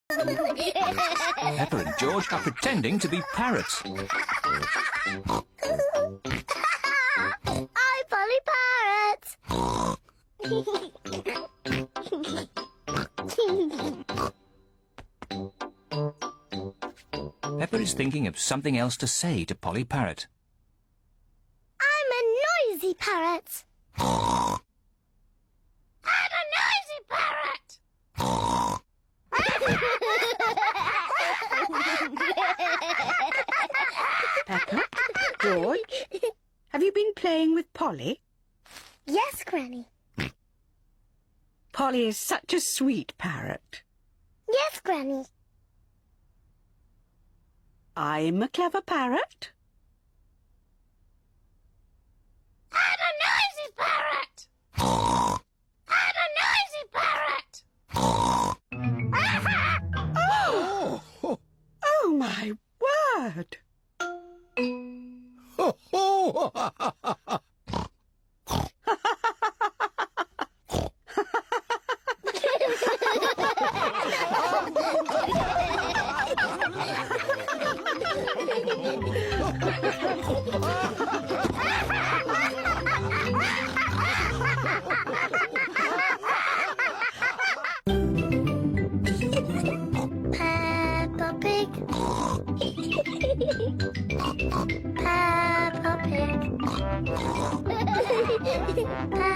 Peppa and George are pretending to be parrots. Hi, Polly Parrot. Peppa is thinking of something else to say to Polly Parrot. I'm a noisy parrot. I'm a noisy parrot. Peppa, George, have you been playing with Polly? Yes, Granny. Polly is such a sweet parrot. Yes, Granny. I'm a clever parrot. I'm a noisy parrot. I'm a noisy parrot. Oh, my word! Peppa Pig. Peppa Pig. Peppa